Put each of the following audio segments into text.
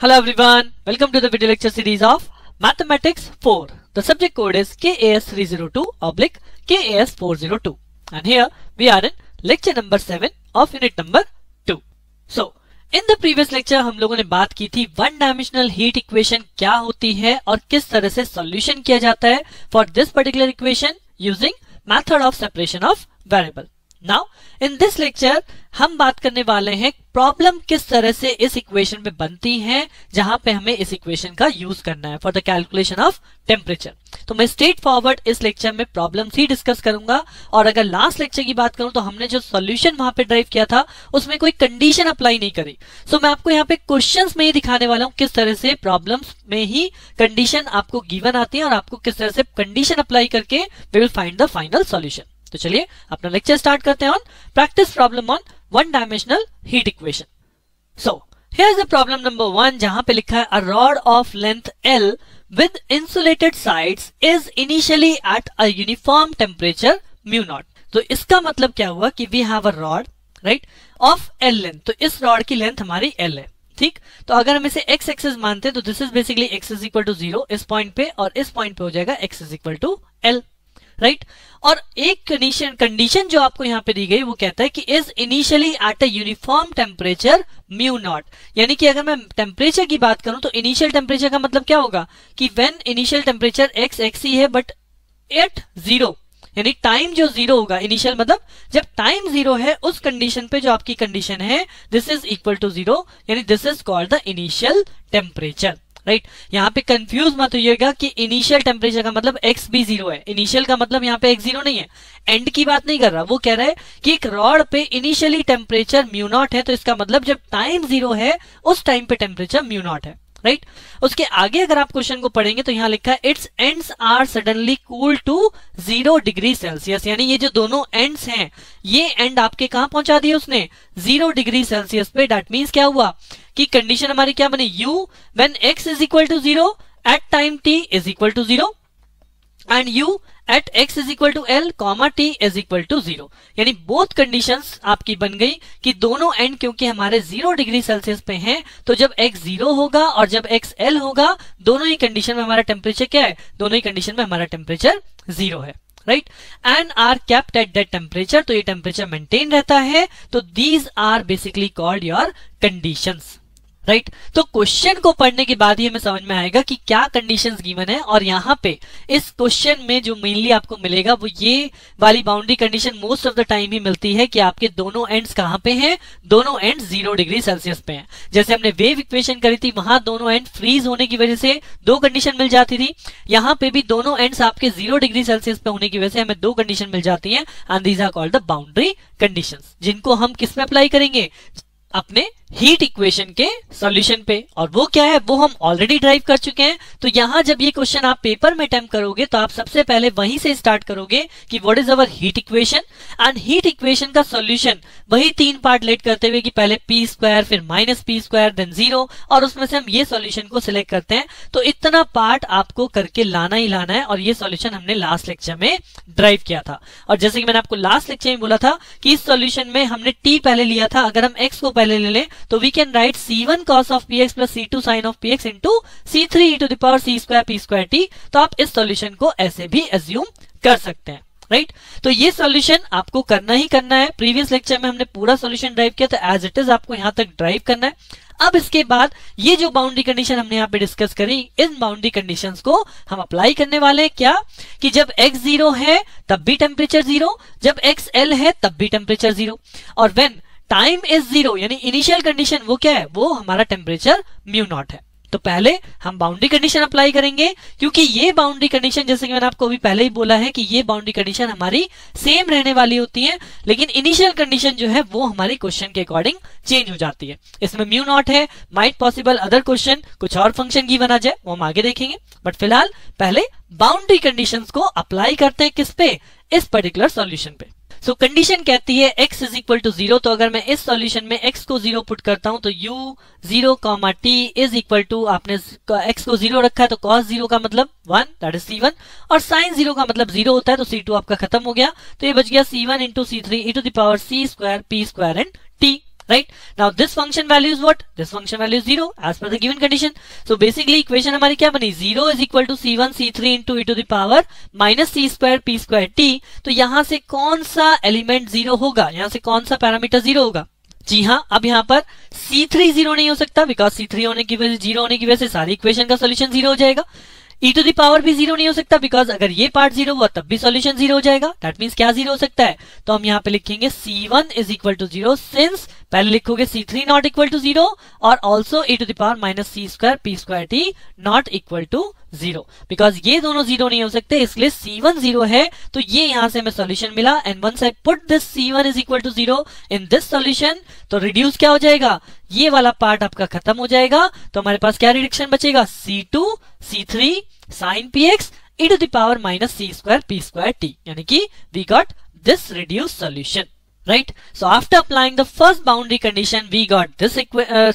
Hello everyone, welcome to the video lecture series of Mathematics 4. The subject code is KAS302/KAS402 and here we are in lecture number 7 of unit number 2. So, in the previous lecture हम लोगों ने बात की थी one dimensional heat equation क्या होती है और किस तरह से सॉल्यूशन किया जाता है for this particular equation using method of separation of variable. Now in this lecture हम बात करने वाले हैं प्रॉब्लम किस तरह से इस इक्वेशन में बनती है जहां पे हमें इस इक्वेशन का यूज करना है for the calculation of temperature. तो मैं स्ट्रेट फॉरवर्ड इस लेक्चर में प्रॉब्लम्स ही डिस्कस करूंगा और अगर लास्ट लेक्चर की बात करूं तो हमने जो सॉल्यूशन वहां पे ड्राइव किया था उसमें कोई कंडीशन अप्लाई नहीं करी. सो मैं आपको यहाँ पे क्वेश्चंस में ही दिखाने वाला हूं किस तरह से प्रॉब्लम्स में ही कंडीशन आपको गिवन आती है और आपको किस तरह से कंडीशन अप्लाई करके we will find the final solution. तो चलिए अपना लेक्चर स्टार्ट करते हैं on practice problem on one dimensional heat equation. So here is the problem number 1 जहां पे लिखा है a rod of length L with insulated sides is initially at a uniform temperature mu naught. तो इसका मतलब क्या हुआ कि we have a rod right of L length. तो इस रॉड की लेंथ हमारी L है. ठीक, तो अगर हम इसे x एक्सिस मानते हैं तो this is basically x is equal to 0 इस पॉइंट पे और इस पॉइंट पे हो जाएगा x is equal to L right. और एक कंडीशन जो आपको यहाँ पे दी गई वो कहता है कि is initially at a uniform temperature mu naught. यानी कि अगर मैं टेम्परेचर की बात करूं तो इनिशियल टेम्परेचर का मतलब क्या होगा कि व्हेन इनिशियल टेम्परेचर x ही है बट एट 0 यानी टाइम जो 0 होगा इनिशियल मतलब जब टाइम 0 है उस कंडीशन पे जो आपकी कंडीशन है दिस इज इक्वल टू 0 यानी this is called the initial temperature right. यहाँ पे कंफ्यूज मत होइएगा कि इनिशियल टेम्परेचर का मतलब x भी 0 है. इनिशियल का मतलब यहाँ पे x 0 नहीं है, एंड की बात नहीं कर रहा. वो कह रहा है कि एक रॉड पे इनिशियली टेम्परेचर म्यू नॉट है तो इसका मतलब जब टाइम 0 है उस टाइम पे टेम्परेचर म्यू नॉट है राइट. उसके आगे अगर आप क्वेश्चन को पढ़ेंगे तो यहाँ लिखा है its ends are suddenly cool to 0 degree Celsius. यानी ये जो दोनों एंड्स हैं ये एंड आपके कहां पहुंचा दिए उसने 0 डिग्री सेल्सियस पे. दैट मींस क्या हुआ कि कंडीशन हमारी क्या बनी u when x is equal to 0 at time t is equal to 0 and u at x is equal to l comma t is equal to 0. यानी बोथ कंडीशंस आपकी बन गई कि दोनों एंड क्योंकि हमारे 0 डिग्री सेल्सियस पे हैं तो जब x 0 होगा और जब x l होगा दोनों ही कंडीशन में हमारा टेम्परेचर क्या है, दोनों ही कंडीशन में हमारा टेम्परेचर 0 है right. And are kept at that temperature, तो ये टेम्परेचर मेंटेन रहता है. तो these are basically called your conditions right. तो क्वेश्चन को पढ़ने के बाद ही हमें समझ में आएगा कि क्या कंडीशंस गिवन है. और यहाँ पे इस क्वेश्चन में जो मेनली आपको मिलेगा वो ये वाली boundary condition most of the time ही मिलती है कि आपके दोनों एंड्स कहाँ पे हैं, दोनों एंड्स 0 डिग्री सेल्सियस पे हैं. जैसे हमने वेव इक्वेशन करी थी वहां दोनों एंड फ्रीज होने की वजह से 2 कंडीशन मिल जाती थी. यहाँ पे भी दोनों एंड्स आपके 0 डिग्री सेल्सियस पे होने की वजह से हमें 2 कंडीशन मिल जाती है and these are called the boundary conditions, जिनको हम किस में अप्लाई करेंगे, अपने हीट इक्वेशन के सॉल्यूशन पे. और वो क्या है वो हम ऑलरेडी ड्राइव कर चुके हैं. तो यहां जब ये क्वेश्चन आप पेपर में अटेम्प्ट करोगे तो आप सबसे पहले वहीं से स्टार्ट करोगे कि what is our heat equation and heat equation का सॉल्यूशन वही 3 पार्ट लेट करते हुए कि पहले p स्क्वायर फिर माइनस p स्क्वायर देन 0 और उसमें से हम ये सॉल्यूशन को सिलेक्ट करते हैं. तो इतना पार्ट आपको करके लाना ही लाना है और ये सॉल्यूशन हमने लास्ट लेक्चर में ड्राइव किया था. और जैसे कि मैंने आपको लास्ट लेक्चर में बोला था कि इस सॉल्यूशन में हमने t पहले लिया था, अगर हम x को पहले ले लें तो we can write c1 cos of px plus c2 sin of px into c3 e to the power c square p square t. तो आप इस सॉल्यूशन को ऐसे भी एज्यूम कर सकते हैं राइट. तो ये सॉल्यूशन आपको करना ही करना है. प्रीवियस लेक्चर में हमने पूरा सॉल्यूशन ड्राइव किया तो एज इट इज आपको यहाँ तक ड्राइव करना है. अब इसके बाद ये जो बाउंड्री कंडीशन हमने यहाँ पे डिस्कस करी इन बाउंड्री कंडीशंस को हम अप्लाई करने वाले हैं. क्या कि जब x 0 है तब भी टेम्परेचर 0, जब x l है तब भी टेम्परेचर 0 और व्हेन टाइम इज 0 यानी इनिशियल कंडीशन वो क्या है, वो हमारा टेम्परेचर म्यू नॉट है. तो पहले हम बाउंड्री कंडीशन अप्लाई करेंगे क्योंकि ये बाउंड्री कंडीशन जैसे कि मैंने आपको अभी पहले ही बोला है कि ये बाउंड्री कंडीशन हमारी सेम रहने वाली होती है लेकिन इनिशियल कंडीशन जो है वो हमारी क्वेश्चन के अकॉर्डिंग चेंज हो जाती है. इसमें म्यू नॉट है, माइट पॉसिबल अदर क्वेश्चन कुछ और फंक्शन की बना जाए वो हम आगे देखेंगे. बट फिलहाल पहले बाउंड्री कंडीशंस को अप्लाई करते हैं किस पे, इस पर्टिकुलर सॉल्यूशन पे. सो कंडीशन कहती है x इज इक्वल टू 0. तो अगर मैं इस सॉल्यूशन में x को 0 पुट करता हूं तो u 0 comma t is equal to, आपने x को 0 रखा है तो cos 0 का मतलब 1 दैट इज c1 और sin 0 का मतलब 0 होता है तो c2 आपका खत्म हो गया. तो ये बच गया c1 into c3 e to the power c square p square and t right? Now this function value is what? This function value is 0 as per the given condition. So basically equation हमारी क्या बनी? 0 is equal to c1 c3 into e to the power minus c square p square t. तो यहाँ से कौन सा element 0 होगा? यहाँ से कौन सा पैरामीटर 0 होगा? जी हाँ, अब यहाँ पर c3 0 नहीं हो सकता, बिकॉज c3 होने की वजह 0 होने की वजह से सारी इक्वेशन का सोल्यूशन 0 हो जाएगा। e टू द पावर भी 0 नहीं हो सकता, बिकॉज अगर ये पार्ट 0 हुआ तब भी सॉल्यूशन 0 हो जाएगा। दैट मींस क्या 0 हो सकता है? तो हम यहाँ पे लिखेंगे c1 is equal to 0 since पहले लिखोगे c3 नॉट इक्वल टू 0 और also e to the power minus c square p square t not equal to 0, because ये दोनों 0 नहीं हो सकते, इसलिए c1 0 है। तो ये यहाँ से हमें सॉल्यूशन मिला and once I put this c1 is equal to 0 in this solution, तो रिड्यूस क्या हो जाएगा? ये वाला पार्ट आपका खत्म हो जाएगा। तो हमारे पास क्या रिडक्शन बचेगा? c2 c3 sin px e to the power minus c square p square t, यानी कि we got this reduced solution, right? So after applying the first boundary condition we got this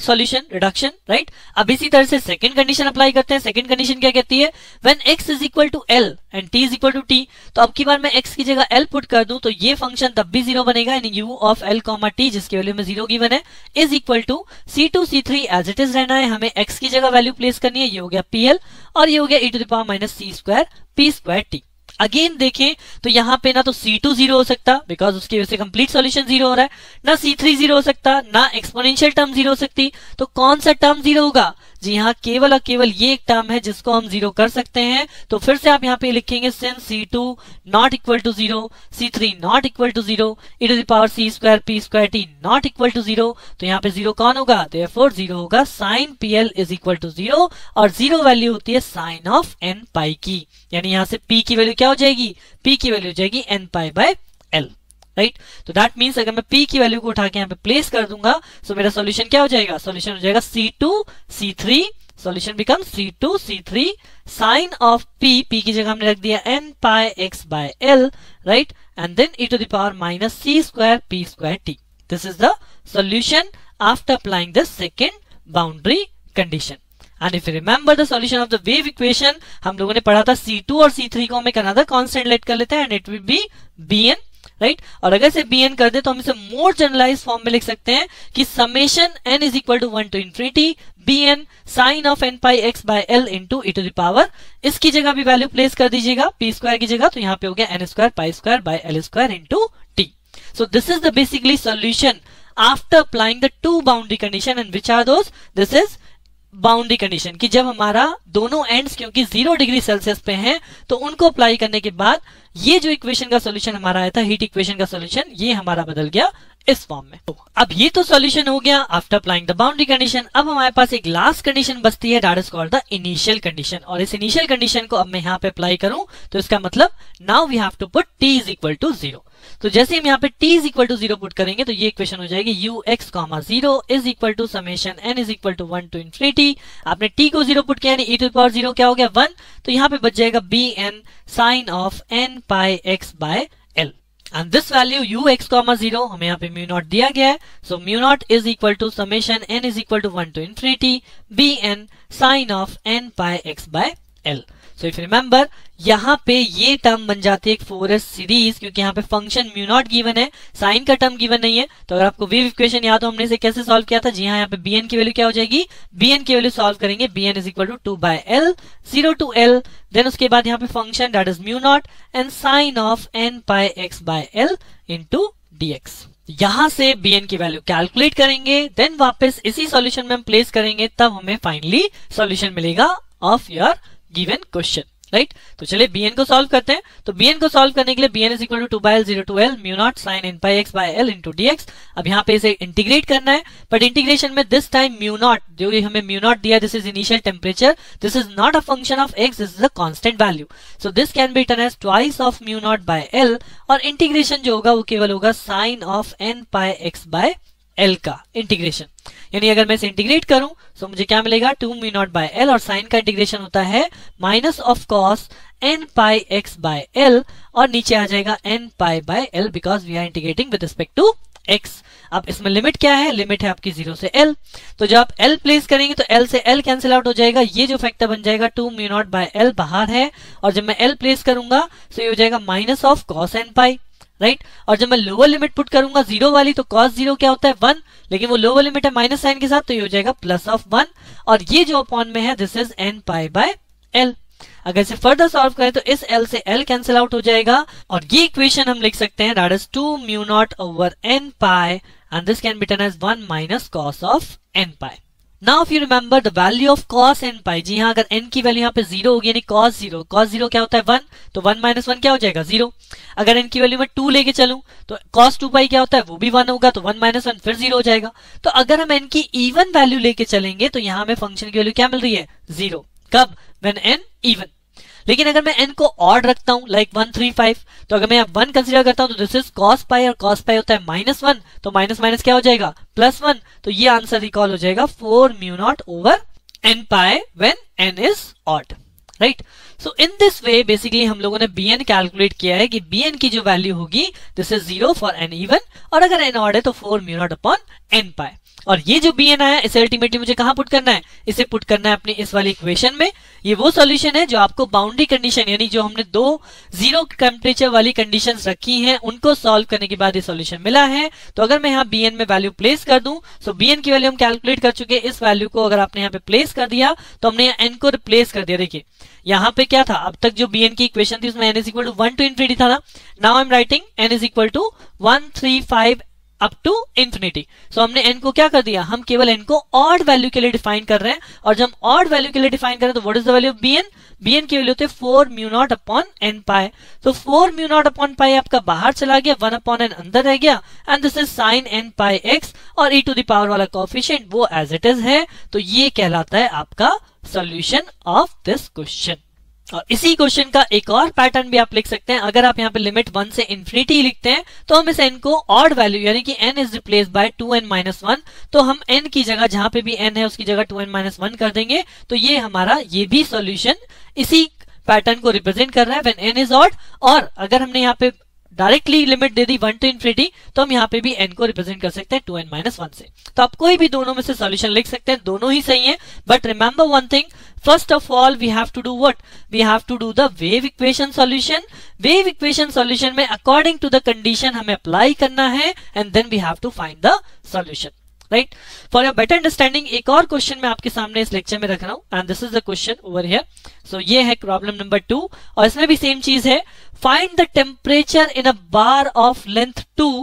solution reduction, right? अब इसी तरह से second condition apply करते हैं। second condition क्या कहती है? when x is equal to l and t is equal to t, तो अब की बार मैं x की जगह l पुट कर दूं तो ये फंक्शन तब भी 0 बनेगा, यानी u of l, t जिसकी वैल्यू में 0 गिवन है is equal to c2 c3 as it is रहना है। हमें x की जगह वैल्यू प्लेस करनी है, ये हो गया pl और ये हो गया e to the power minus c square p square t। Again देखें तो यहाँ पे ना तो c2 0 हो सकता, बिकॉज उसकी वजह से कंप्लीट सॉल्यूशन 0 हो रहा है, ना c3 0 हो सकता, ना एक्सपोनेंशियल टर्म 0 हो सकती। तो कौन सा टर्म 0 होगा? जी हाँ, केवल और केवल ये एक टर्म है जिसको हम 0 कर सकते हैं। तो फिर से आप यहाँ पे लिखेंगे since c2 not equal to 0 c3 not equal to 0 e to the power c square p square t not equal to 0, तो यहाँ पे 0 कौन होगा? देयरफॉर 0 होगा sin pl is equal to 0 और 0 वैल्यू होती है साइन ऑफ n पाई की, यानी यहाँ से p की वैल्यू क्या हो जाएगी? p की वैल्यू हो जाएगी n pi by l, right? तो दैट मींस अगर मैं p की वैल्यू को उठा के यहाँ पे प्लेस कर दूंगा तो मेरा सॉल्यूशन क्या हो जाएगा? सॉल्यूशन हो जाएगा c2 c3, solution become c2 c3 sine of p की जगह हमने रख दिया n pi x by l, right? And then e to the power minus c square p square t। This is the solution after applying the second boundary condition. And if you remember the solution of the wave equation, हम लोगों ने पढ़ा था c2 और c3 को हम एक another constant late कर लेते हैं and it will be bn, right? और अगर इसे bn कर दे तो हम इसे मोर जनरलाइज फॉर्म में लिख सकते हैं कि summation n is equal to 1 to infinity bn sine of n pi x by l into e to the power, इसकी जगह भी वैल्यू प्लेस कर दीजिएगा p स्क्वायर की जगह, तो यहाँ पे हो गया n square pi square by l square into t। So this is the basically solution after applying the two boundary condition and which are those? This is boundary condition कि जब हमारा दोनों एंड्स क्योंकि 0 डिग्री सेल्सियस पे हैं तो उनको apply करने के बाद ये जो इक्वेशन का सॉल्यूशन हमारा आया था, हीट इक्वेशन का सॉल्यूशन, ये हमारा बदल गया इस फॉर्म में। तो अब ये तो सॉल्यूशन हो गया after applying the boundary condition. अब हमारे पास एक लास्ट कंडीशन बचती है, that is called the initial condition. और इस इनिशियल कंडीशन को अब मैं यहाँ पे अप्लाई करूं तो इसका मतलब now we have to put t is equal to 0। तो जैसे हम यहाँ पे t is equal to 0 put करेंगे तो ये इक्वेशन हो जाएगी ux comma 0 is equal to summation n is equal to 1 to infinity. आपने t को 0 पुट किया यानी e टू द पावर 0 क्या हो गया? 1। तो यहाँ पे बच जाएगा bn sine of n pi x by l and this value ux comma 0 हमें यहाँ पे म्यू नॉट दिया गया है। So mu naught is equal to summation n is equal to 1 to infinity bn sine of n pi x by l। So if remember यहाँ पे ये term बन जाती है एक 4s सीरीज, क्योंकि यहाँ पे फंक्शन म्यू नॉट गिवन है, साइन का टर्म गिवन नहीं है। तो अगर आपको वेव इक्वेशन याद हो हमने इसे कैसे सॉल्व किया था, जी हाँ, यहाँ पे bn की वैल्यू क्या हो जाएगी? bn की वैल्यू सॉल्व करेंगे, bn is equal to 2 by l 0 to l, then उसके बाद यहाँ पे function that is mu naught and sine of n pi x by l into dx। यहां से bn की वैल्यू कैलकुलेट करेंगे, देन वापस इसी सॉल्यूशन में हम प्लेस करेंगे, तब हमें फाइनली सॉल्यूशन मिलेगा of your given question, right? तो चलिए bn को सॉल्व करते हैं। तो bn को सॉल्व करने के लिए bn is equal to 2 by l 0 to l mu naught sine n pi x by l into dx। अब यहाँ पे इसे इंटीग्रेट करना है, बट इंटीग्रेशन में दिस टाइम म्यू नॉट, जो हमें म्यू नॉट दिया, this is initial temperature, this is not a function of x, this is a constant value. So this can be written as twice of mu naught by l, और integration जो होगा वो केवल होगा sine of n pi x by l का integration. यानी अगर मैं इसे इंटीग्रेट करूं तो मुझे क्या मिलेगा? 2 म्यू नॉट बाय l, और साइन का इंटीग्रेशन होता है minus of cos n pi x by l, और नीचे आ जाएगा n pi by l because we are integrating with respect to x। अब इसमें लिमिट क्या है? लिमिट है आपकी 0 से l। तो जब आप l प्लेस करेंगे तो l से l कैंसिल आउट हो जाएगा, ये जो फैक्टर बन जाएगा 2 म्यू नॉट बाय l बाहर है, और जब मैं l प्लेस करूंगा तो ये हो जाएगा minus of cos n pi, right. और जब मैं लोअर लिमिट पुट करूंगा जीरो वाली तो cos जीरो क्या होता है 1, लेकिन वो लोअर लिमिट है माइनस साइन के साथ तो ये हो जाएगा प्लस ऑफ 1, और ये जो अपॉन में है this is n pi by l। अगर इसे फर्दर सॉल्व करें तो इस l से l कैंसिल आउट हो जाएगा और ये इक्वेशन हम लिख सकते हैं that is 2 mu naught over n pi and this can be written as 1 minus cos of n pi. Now if you remember the value of cos n pi, जी हाँ अगर n की वैल्यू यहाँ पे 0 होगी यानी cos 0 क्या होता है 1, तो 1 माइनस 1 क्या हो जाएगा 0। अगर n की वैल्यू मैं 2 लेके चलूं तो cos 2 पाई क्या होता है वो भी 1 होगा, तो 1 माइनस 1 फिर 0 हो जाएगा। तो अगर हम n की इवन वैल्यू लेके चलेंगे तो यहाँ हमें फंक्शन की वैल्यू क्या मिल रही है 0, कब when n इवन। लेकिन अगर मैं n को ऑड रखता हूं लाइक 1 3 5, तो अगर मैं यहाँ 1 कंसीडर करता हूं तो दिस इज cos पाई और cos पाई होता है माइनस 1, तो माइनस माइनस क्या हो जाएगा प्लस 1, तो ये आंसर रिकॉल हो जाएगा 4 mu naught over n pi when n is odd, right. So in this way basically हम लोगों ने bn कैलकुलेट किया है कि bn की जो वैल्यू होगी this is 0 for n even, और अगर n ऑड है तो 4 म्यू नॉट अपॉन n पाई। और ये जो bn आया इसे अल्टीमेटली मुझे कहां पुट करना है, इसे पुट करना है अपनी इस वाली इक्वेशन में। ये वो सॉल्यूशन है जो आपको बाउंड्री कंडीशन यानी जो हमने दो जीरो टेम्परेचर वाली कंडीशंस रखी हैं उनको सॉल्व करने के बाद ये सॉल्यूशन मिला है। तो अगर मैं यहाँ bn में वैल्यू प्लेस कर दूं, सो bn की वैल्यू हम कैलकुलेट कर चुके हैं, इस वैल्यू को अगर आपने यहाँ पे प्लेस कर दिया तो हमने यहाँ n को रिप्लेस कर दिया। देखिए यहाँ पे क्या था, अब तक जो bn की इक्वेशन थी उसमें n is equal to 1 to infinity था ना, now I am writing n is equal to 1 3 5 up to infinity. So हमने n को क्या कर दिया, हम केवल n को ऑड वैल्यू के लिए डिफाइन कर रहे हैं, और जब हम ऑड वैल्यू के लिए डिफाइन करें तो what is the value of bn की वैल्यू होती है 4 mu naught upon n pi. तो 4 म्यू नॉट अपॉन पाई आपका बाहर चला गया, 1 अपॉन n अंदर रह गया, and this is sine n pi x, और e टू द पावर वाला कोएफिशिएंट वो एज इट इज है। तो ये कहलाता है आपका सॉल्यूशन ऑफ दिस क्वेश्चन। और इसी क्वेश्चन का एक और पैटर्न भी आप लिख सकते हैं। अगर आप यहाँ पे लिमिट 1 से इन्फिनिटी लिखते हैं तो हम इस n को ऑड वैल्यू यानी कि n is replace by 2n minus 1, तो हम n की जगह जहां पे भी n है उसकी जगह 2n माइनस 1 कर देंगे। तो ये हमारा ये भी सॉल्यूशन इसी पैटर्न को रिप्रेजेंट कर रहा है व्हेन n इज ऑड। और अगर हमने यहाँ पे डायरेक्टली लिमिट दे दी 1 टू इन्फिनिटी तो हम यहाँ पे भी n को रिप्रेजेंट कर सकते हैं 2n माइनस 1 से। तो आप कोई भी दोनों में से सॉल्यूशन लिख सकते हैं, दोनों ही सही है। But remember one thing, first of all we have to do what, we have to do the wave equation solution। wave equation solution में according to the condition हमें apply करना है and then we have to find the solution, right। for your better understanding एक और question मैं आपके सामने इस लेक्चर में रख रहा हूं and this is the question over here। so ये है प्रॉब्लम नंबर 2 और इसमें भी सेम चीज है, find the temperature in a bar of length 2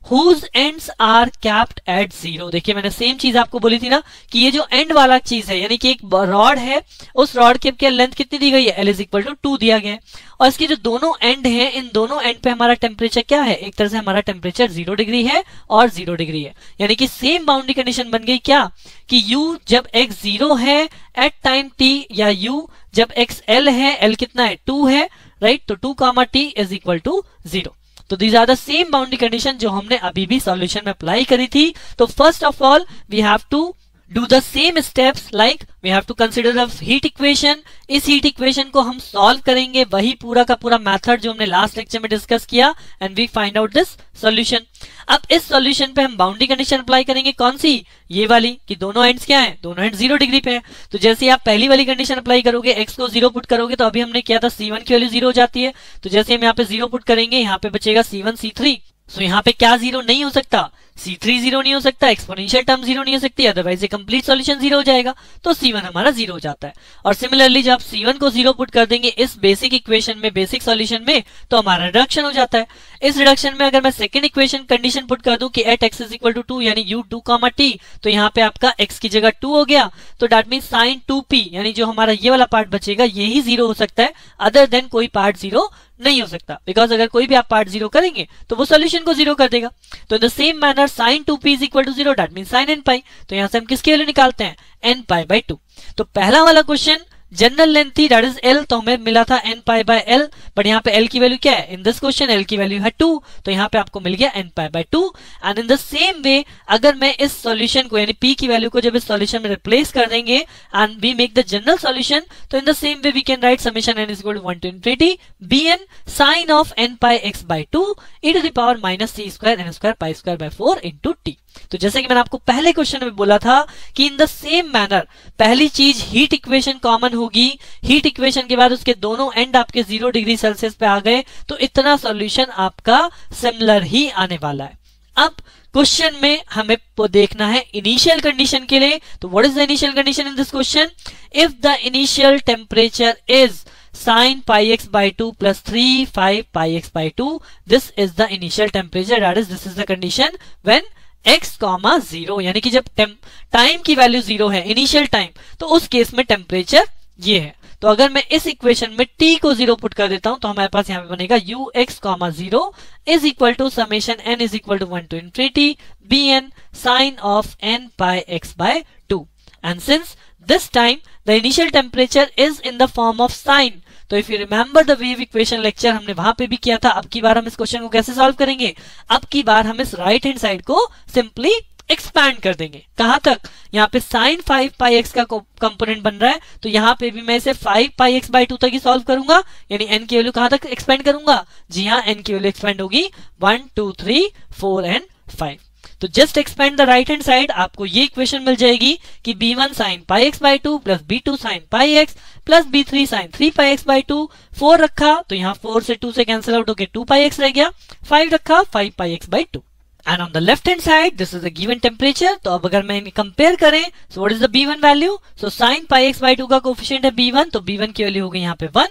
whose ends are capped at 0। देखिए मैंने सेम चीज आपको बोली थी ना कि ये जो एंड वाला चीज है यानी कि एक रॉड है, उस रॉड की लेंथ कितनी दी गई है, L इज इक्वल टू 2 दिया गया है, और इसकी जो दोनों एंड है इन दोनों एंड पे हमारा टेम्परेचर क्या है, एक तरह से हमारा टेम्परेचर 0 डिग्री है और 0 डिग्री है, यानी कि सेम बाउंड्री कंडीशन बन गई क्या कि u जब x 0 है एट टाइम t, या u जब x L है, L कितना है 2 है, राइट। तो 2 comma t is equal to 0। तो these are the same boundary condition जो हमने अभी भी सॉल्यूशन में अप्लाई करी थी। तो first of all we have to do the same steps, like we have to consider the heat equation. इस हीट इक्वेशन को हम सॉल्व करेंगे, वही पूरा का पूरा मेथड जो हमने लास्ट लेक्चर में डिस्कस किया, and we find out this solution. अब इस सॉल्यूशन पे हम बाउंड्री कंडीशन अप्लाई करेंगे, कौन सी, ये वाली कि दोनों एंड्स क्या हैं, दोनों एंड 0 डिग्री पे है। तो जैसे आप पहली वाली कंडीशन अप्लाई करोगे, x को 0 पुट करोगे, तो अभी हमने किया था c1 की वैल्यू 0 हो जाती है, तो जैसे हम यहाँ पे 0 पुट करेंगे यहाँ पे बचेगा c1 c3। सो यहाँ पे क्या 0 नहीं हो सकता, c3 0 नहीं हो सकता, एक्सपोनेंशियल टर्म 0 नहीं हो सकती, अदरवाइज ये कंप्लीट सॉल्यूशन 0 हो जाएगा, तो c1 हमारा 0 हो जाता है। और सिमिलरली जब c1 को 0 पुट कर देंगे इस बेसिक इक्वेशन में, बेसिक सॉल्यूशन में, तो हमारा रिडक्शन हो जाता है। इस रिडक्शन में अगर मैं सेकंड इक्वेशन कंडीशन पुट कर दूं कि at x is equal to 2 यानी u 2 कामा t, तो यहाँ पे आपका x की जगह 2 हो गया, तो दैट मीन साइन 2p यानी जो हमारा ये वाला पार्ट बचेगा यही 0 हो सकता है, अदर देन कोई पार्ट 0 नहीं हो सकता, बिकॉज अगर कोई भी आप पार्ट 0 करेंगे तो वो सॉल्यूशन को 0 कर देगा। तो in the same manner sine 2p is equal to 0, that mean sine n pi. तो यहां से हम किसकी वैल्यू निकालते हैं, n पाई बाय 2। तो पहला वाला क्वेश्चन जनरल लेंथ थी दैट इज L, तो हमें मिला था n pi by L, but यहाँ पे L की वैल्यू क्या है, इन दिस क्वेश्चन L की वैल्यू है 2, तो यहाँ पे आपको मिल गया n pi bye 2। And in the same वे अगर मैं इस सॉल्यूशन को यानी p की वैल्यू को जब इस सॉल्यूशन में रिप्लेस कर देंगे and we make the general solution, तो in the same way we can write summation n is equal to 1 to infinity bn sin of n pi x by 2 e to the power minus c square n square pi square by 4 into t। तो जैसे कि मैंने आपको पहले question में बोला था कि इन द सेम मैनर पहली चीज हीट इक्वेशन कॉमन होगी, हीट इक्वेशन के बाद उसके दोनों एंड आपके 0 डिग्री सेल्सियस पे आ गए तो इतना सॉल्यूशन आपका सिमिलर ही आने वाला है। अब क्वेश्चन में हमें देखना है इनिशियल कंडीशन के लिए। तो what is the initial condition in this question? If the initial temperature is sin pi x by 2 plus 3 5 pi x by 2, this is the initial temperature, that is this is the condition when x, 0, यानी कि जब time की value 0 है initial time, तो उस case में temperature ये है। तो अगर मैं इस इक्वेशन में t को 0 पुट कर देता हूं तो हमारे पास यहाँ पे बनेगा ux, 0 is equal to summation n is equal to 1 to infinity bn sin of n pi x by 2, and since this time the initial temperature is in the form of sine, तो if you remember the wave equation lecture हमने वहां पे भी किया था। अब की बार हम इस क्वेश्चन को कैसे सॉल्व करेंगे? अब की बार हम इस राइट हैंड साइड को सिंपली एक्सपैंड कर देंगे। कहां तक? यहाँ पे sin 5 pi x का कंपोनेंट बन रहा है, तो यहाँ पे भी मैं इसे 5 pi x by 2 तक ही सॉल्व करूंगा, यानी n की वैल्यू कहां तक एक्सपेंड करूंगा? जी हाँ, n की वैल्यू एक्सपेंड होगी 1 2 3 4 एंड 5। तो just expand the right hand side, आपको ये इक्वेशन मिल जाएगी कि b1 sin pi x by 2 plus b2 sin pi x plus b3 sin 3 pi x by 2। 4 रखा तो यहाँ 4 से 2 से कैंसिल आउट होके 2 pi x रह गया, 5 रखा 5 pi x by 2। And on the left hand side this is the given temperature. तो अब अगर मैं इन्हें कंपेयर करें, so what is the b1 value? So sin pi x by 2 का कोफिशिएंट है b1, तो b1 की वैल्यू हो गई यहाँ पे 1,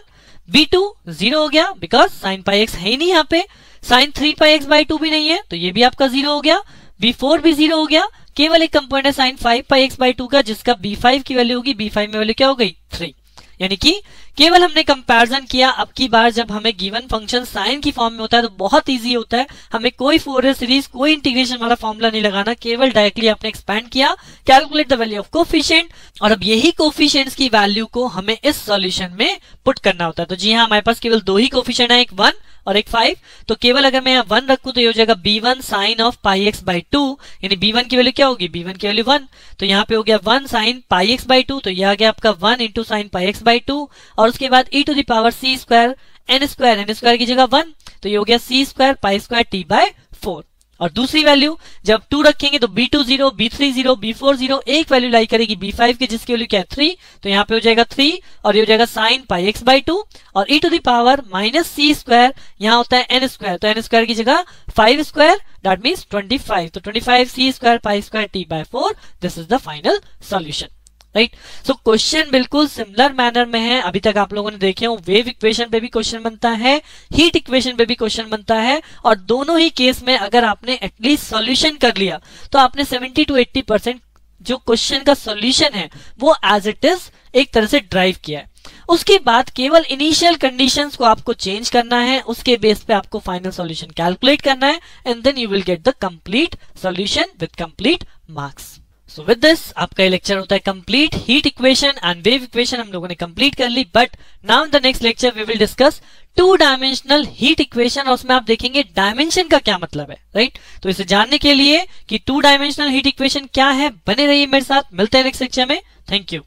b2 0 हो गया बिकॉज sin pi x है ही नहीं यहाँ पे, sin 3 pi x by 2 भी नहीं है तो ये भी आपका 0 हो गया, b4 भी 0 हो गया, केवल एक कंपोनेंट है sin 5 pi x by 2 का जिसका b5 की वैल्यू होगी, b5 में वैल्यू क्या हो गई? 3। यानी कि केवल हमने कंपैरिजन किया। अब की बार जब हमें गिवन फंक्शन साइन की फॉर्म में होता है तो बहुत इजी होता है, हमें कोई फोरियर सीरीज कोई इंटीग्रेशन वाला फॉर्मूला नहीं लगाना, केवल डायरेक्टली आपने एक्सपैंड किया, calculate the value of coefficient, और अब यही कोफिशिएंट्स की वैल्यू को हमें इस सॉल्यूशन में पुट करना होता है। तो जी हाँ, हमारे पास केवल 2 ही कोफिशिएंट है, एक 1 और एक 5, तो केवल अगर मैं यहाँ 1 रखूं तो ये हो जाएगा b1 sin of pi x by 2, यानी b1 की वैल्यू क्या होगी? b1 की वैल्यू 1, तो यहाँ पे हो गया 1 sin pi x by 2, तो ये आ गया आपका 1 into sin pi x by 2, और उसके बाद e to the power c square n square की जगह 1, तो ये हो गया c square pi square t by 4। और दूसरी वैल्यू जब 2 रखेंगे तो b2 0, b3 0, b4 0, एक वैल्यू लाई करेगी b5 की जिसकी वैल्यू क्या है? 3, तो यहाँ पे हो जाएगा 3 और ये हो जाएगा sin pi x by 2, और e to the power minus c square यहाँ होता है n स्क्वायर, तो n स्क्वायर की जगह 5 स्क्वायर, दैट मीन्स 25, तो 25 c square pi square t by 4, this is the final solution. Right, so question बिल्कुल similar manner में है। अभी तक आप लोगों ने देखे हो वेव इक्वेशन पे भी क्वेश्चन बनता है, हीट इक्वेशन पे भी क्वेश्चन बनता है, और दोनों ही केस में अगर आपने एटलीस्ट सॉल्यूशन कर लिया तो आपने 70 to 80% जो क्वेश्चन का सॉल्यूशन है वो एज इट इज एक तरह से ड्राइव किया है। उसके बाद केवल इनिशियल कंडीशंस को आपको चेंज करना है, उसके बेस पे आपको फाइनल सॉल्यूशन कैलकुलेट करना है, and then you will get the complete solution with complete marks. So with this आपका ये लेक्चर होता है complete. Heat equation and wave equation हम लोगों ने कंप्लीट कर ली, but now in the next lecture we will discuss 2 dimensional heat equation, और उसमें आप देखेंगे डायमेंशन का क्या मतलब है। राइट, तो इसे जानने के लिए कि 2 डायमेंशनल हीट इक्वेशन क्या है, बने रहिए मेरे साथ, मिलते हैं नेक्स्ट लेक्चर में। Thank you.